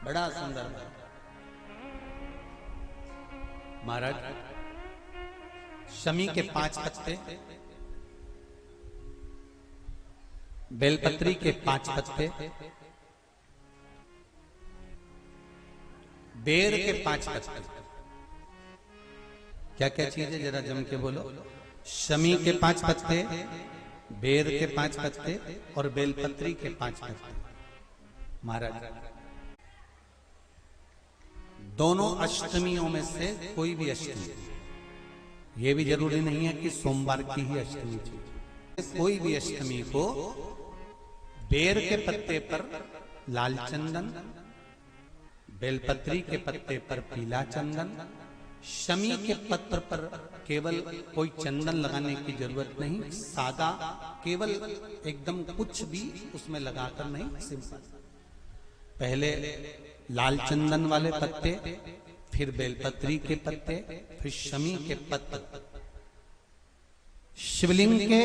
बड़ा सुंदर महाराज। शमी के 5 पत्ते, बेलपत्री के 5 पत्ते, बेर के 5 पत्ते। क्या क्या चीज है जरा जम के बोलो। शमी के 5 पत्ते, बेर के 5 पत्ते और बेलपत्री के 5 पत्ते। महाराज दोनों अष्टमियों में से कोई भी अष्टमी, ये भी जरूरी नहीं है कि सोमवार की ही अष्टमी थी। कोई भी अष्टमी को बेर के पत्ते पर लाल चंदन, बेलपत्री के पत्ते पर पीला चंदन, शमी के पत्र पर केवल कोई चंदन लगाने की जरूरत नहीं, सादा केवल एकदम कुछ भी उसमें लगाकर नहीं, सिंपल। पहले लाल चंदन वाले पत्ते, फिर बेलपत्री के पत्ते, फिर शमी के पत्ते शिवलिंग के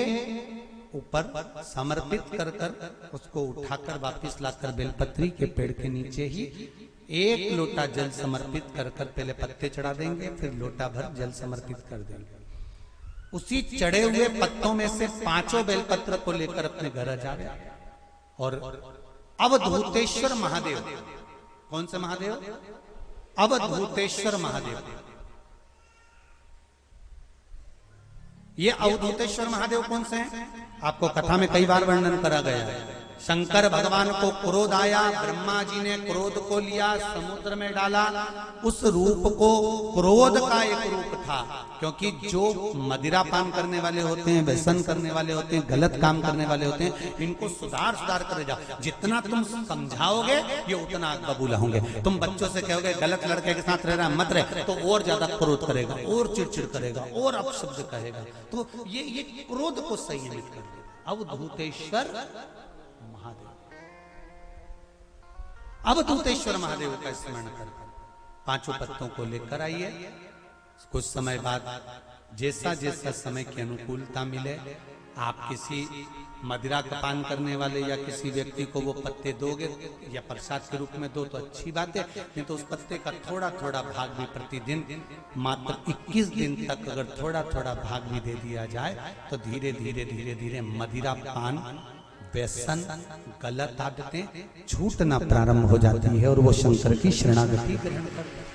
ऊपर समर्पित कर कर उसको उठाकर वापस लाकर बेलपत्री के पेड़ के नीचे ही 1 लोटा जल समर्पित कर कर पहले पत्ते चढ़ा देंगे, फिर लोटा भर जल समर्पित कर देंगे। उसी चढ़े हुए पत्तों में से 5 बेलपत्र को लेकर अपने घर आ जावे और अवधूतेश्वर महादेव, कौन से महादेव? अवधूतेश्वर महादेव। ये अवधूतेश्वर महादेव कौन से हैं? आपको कथा में कई बार वर्णन करा गया है। शंकर भगवान को क्रोध आया, ब्रह्मा जी ने क्रोध को लिया, समुद्र में डाला। उस रूप को क्रोध का एक रूप था, क्योंकि जो मदिरा पान करने वाले होते हैं, व्यसन करने वाले होते हैं, गलत काम करने वाले होते हैं, इनको सुधार कर जाओ। जितना तुम समझाओगे ये उतना आग बबूला होंगे। तुम बच्चों से कहोगे गलत लड़के के साथ रह रहा मत रहे, तो और ज्यादा क्रोध करेगा, और चिड़चिड़ करेगा, और अपशब्द कहेगा। तो ये क्रोध को संयमित कर देगा। अवधूतेश्वर महादेव, अवधूतेश्वर महादेव का स्मरण कर 5 पत्तों को लेकर आइए। कुछ समय बाद जैसा जैसा समय की अनुकूलता मिले, आप किसी मदिरा का पान करने वाले या किसी व्यक्ति को वो पत्ते दोगे या प्रसाद के रूप में दो तो अच्छी बात है, नहीं तो उस पत्ते का थोड़ा थोड़ा भाग भी प्रतिदिन मात्र 21 दिन तक अगर थोड़ा थोड़ा भाग भी दे दिया जाए तो धीरे धीरे धीरे धीरे मदिरा पान, व्यसन, गलत आदतें छूटना प्रारंभ हो जाती है और वो शंकर की शरणागति ग्रहण करता है।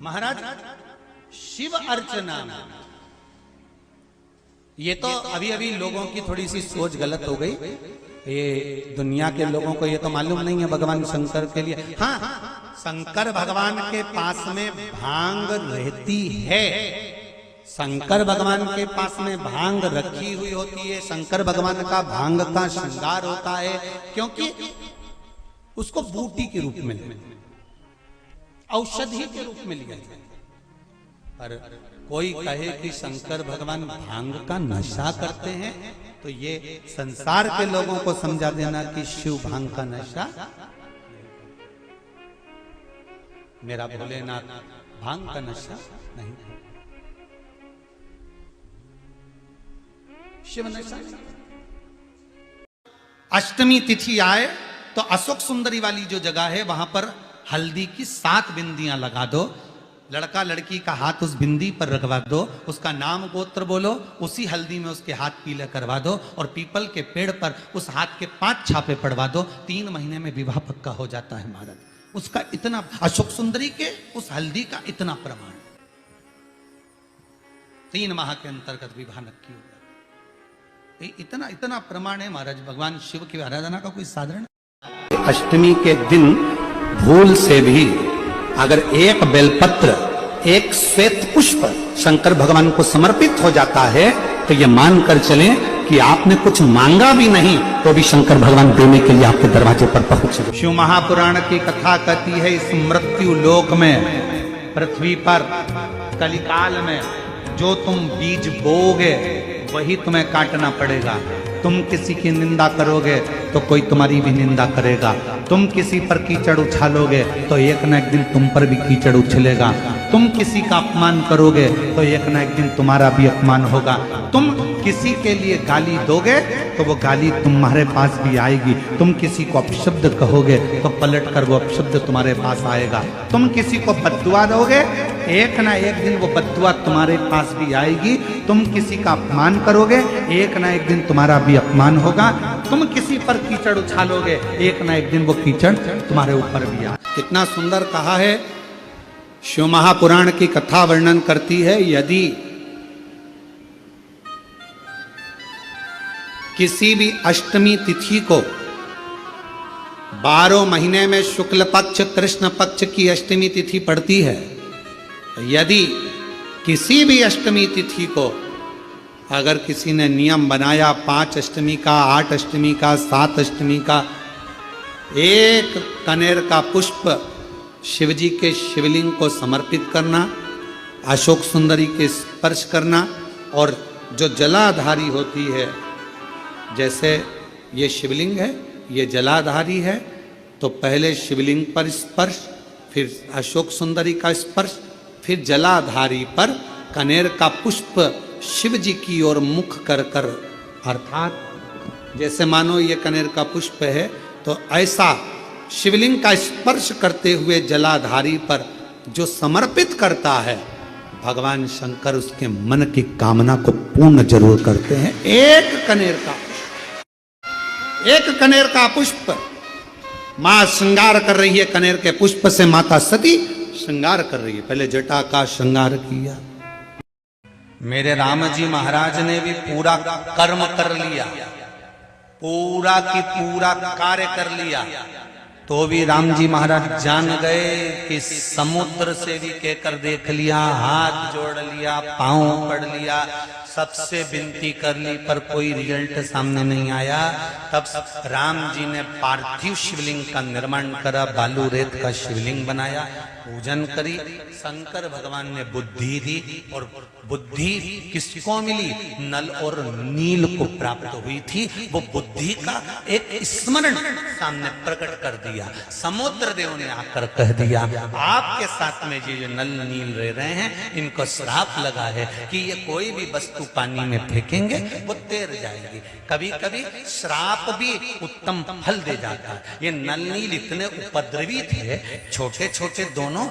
महाराज शिव अर्चना, ये तो अभी अभी लोगों की थोड़ी सी सोच गलत हो गई। ये दुनिया के लोगों को ये तो मालूम नहीं है भगवान शंकर के लिए। हाँ, शंकर भगवान के पास में भांग रहती है, शंकर भगवान के पास में भांग रखी हुई होती है। शंकर भगवान का भांग का श्रृंगार होता है, क्योंकि उसको बूटी के रूप में, औषधि के रूप में लिया जाए। पर कोई कहे कि शंकर भगवान भांग का नशा करते हैं, तो ये संसार के लोगों को समझा देना कि शिव भांग का नशा, मेरा भोलेनाथ भांग का नशा नहीं, शिव नशा। अष्टमी तिथि आए तो अशोक सुंदरी वाली जो जगह है वहां पर हल्दी की 7 बिंदियां लगा दो। लड़का लड़की का हाथ उस बिंदी पर रखवा दो, उसका नाम गोत्र बोलो, उसी हल्दी में उसके हाथ पीले करवा दो और पीपल के पेड़ पर उस हाथ के 5 छापे पड़वा दो। 3 महीने में विवाह पक्का हो जाता है महाराज। उसका इतना, अशोक सुंदरी के उस हल्दी का इतना प्रमाण, 3 माह के अंतर्गत विवाह नक्की हो जाता। इतना इतना प्रमाण है महाराज भगवान शिव की आराधना का कोई साधारण। अष्टमी के दिन भूल से भी अगर एक बेलपत्र, एक श्वेत पुष्प शंकर भगवान को समर्पित हो जाता है तो ये मानकर चलें कि आपने कुछ मांगा भी नहीं तो भी शंकर भगवान देने के लिए आपके दरवाजे पर पहुंचे। शिव महापुराण की कथा कहती है, इस मृत्यु लोक में, पृथ्वी पर कलिकाल में जो तुम बीज बोओगे वही तुम्हें काटना पड़ेगा। तुम किसी की निंदा करोगे तो कोई तुम्हारी भी निंदा करेगा। तुम किसी पर कीचड़ उछालोगे तो एक न एक दिन तुम पर भी कीचड़ उछलेगा। तुम किसी का अपमान करोगे तो एक न एक दिन तुम्हारा भी अपमान होगा। तुम किसी के लिए गाली दोगे तो वो गाली तुम्हारे पास भी आएगी। तुम किसी को अपशब्द कहोगे तो पलट कर वो अपशब्द तुम्हारे पास आएगा। तुम किसी को बद्दुआ दोगे, एक ना एक दिन वो बद्दुआ तुम्हारे पास भी आएगी। तुम किसी का अपमान करोगे, एक ना एक दिन तुम्हारा भी अपमान होगा। तुम किसी पर कीचड़ उछालोगे, एक ना एक दिन वो कीचड़ तुम्हारे ऊपर भी आ। कितना सुंदर कहा है। शिव महापुराण की कथा वर्णन करती है, यदि किसी भी अष्टमी तिथि को 12 महीने में शुक्ल पक्ष कृष्ण पक्ष की अष्टमी तिथि पड़ती है, यदि किसी भी अष्टमी तिथि को अगर किसी ने नियम बनाया 5 अष्टमी का, 8 अष्टमी का, 7 अष्टमी का, एक कनेर का पुष्प शिवजी के शिवलिंग को समर्पित करना, अशोक सुंदरी के स्पर्श करना, और जो जलाधारी होती है, जैसे ये शिवलिंग है, ये जलाधारी है, तो पहले शिवलिंग पर स्पर्श, फिर अशोक सुंदरी का स्पर्श, फिर जलाधारी पर कनेर का पुष्प शिव जी की ओर मुख कर कर, अर्थात जैसे मानो ये कनेर का पुष्प है, तो ऐसा शिवलिंग का स्पर्श करते हुए जलाधारी पर जो समर्पित करता है, भगवान शंकर उसके मन की कामना को पूर्ण जरूर करते हैं। एक कनेर का पुष्प मां श्रृंगार कर रही है, कनेर के पुष्प से माता सती श्रृंगार कर रही है। पहले जटा का श्रृंगार किया। मेरे राम जी महाराज ने भी पूरा कर्म कर लिया, पूरा की पूरा कार्य कर लिया, तो भी राम जी महाराज जान गए कि समुद्र से भी कहकर देख लिया, हाथ जोड़ लिया, पांव पड़ लिया, सबसे विनती कर ली, पर कोई रिजल्ट सामने नहीं आया। तब राम जी ने पार्थिव शिवलिंग का निर्माण करा, बालू रेत का शिवलिंग बनाया, पूजन करी। शंकर भगवान ने बुद्धि दी, और बुद्धि किसको मिली? नल और नील को प्राप्त हुई थी। वो बुद्धि का एक स्मरण सामने प्रकट कर दिया। समुद्र देव ने आकर कह दिया, आपके साथ में ये जो नल नील रह रहे हैं, इनको श्राप लगा है कि ये कोई भी वस्तु पानी में फेंकेंगे वो तैर जाएगी। कभी कभी श्राप भी उत्तम फल दे जाता है। ये नल नील इतने उपद्रवी थे, छोटे छोटे दोनों।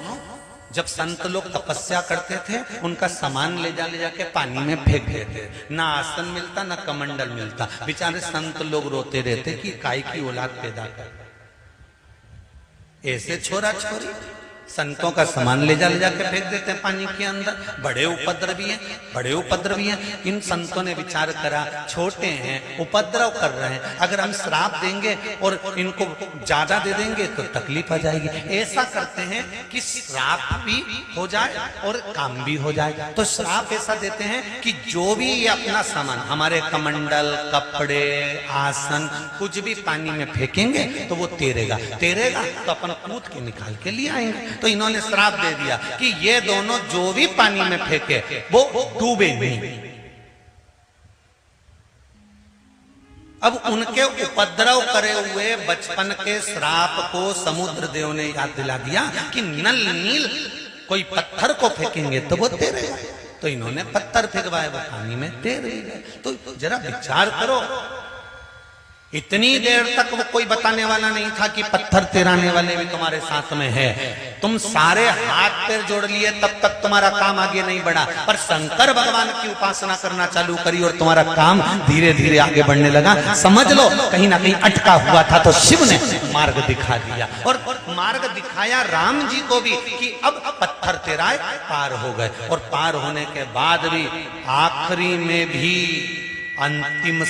जब संत लोग तपस्या करते थे, उनका सामान ले जाके पानी में फेंक देते, ना आसन मिलता ना कमंडल मिलता। बेचारे संत लोग रोते रहते कि काय की औलाद पैदा कर, ऐसे छोरा छोरी संतों का सामान ले जाके फेंक देते हैं पानी के अंदर। बड़े उपद्रवी हैं। इन संतों ने विचार करा, छोटे हैं, उपद्रव कर रहे हैं, अगर हम श्राप देंगे और इनको ज्यादा दे देंगे तो तकलीफ आ जाएगी। ऐसा करते हैं कि श्राप भी हो जाए और काम भी हो जाए। तो श्राप ऐसा देते हैं कि जो भी ये अपना सामान, हमारे कमंडल, कपड़े, आसन, कुछ भी पानी में फेंकेंगे तो वो तैरेगा तो अपन कूद के निकाल के लिए आएंगे। तो इन्होंने श्राप दे दिया कि ये दोनों जो भी पानी में फेंके वो डूबे नहीं। अब उनके उपद्रव करे हुए बचपन के श्राप को समुद्र देव ने याद दिला दिया कि नल नील कोई पत्थर को फेंकेंगे तो वो तैरेगा। तो इन्होंने पत्थर फेंकवाए, वो पानी में तैर गए। तो जरा विचार करो, इतनी देर तक वो कोई बताने वाला नहीं था कि पत्थर तैराने वाले भी तुम्हारे साथ में है। तुम सारे हाथ पैर जोड़ लिए, तब तक तुम्हारा काम आगे नहीं बढ़ा। पर शंकर भगवान की उपासना करना चालू करी और तुम्हारा काम धीरे धीरे आगे बढ़ने लगा। समझ लो कहीं ना कहीं अटका हुआ था, तो शिव ने मार्ग दिखा दिया। और मार्ग दिखाया राम जी को भी कि अब पत्थर तैराए, पार हो गए। और पार होने के बाद भी आखिरी में भी अंतिम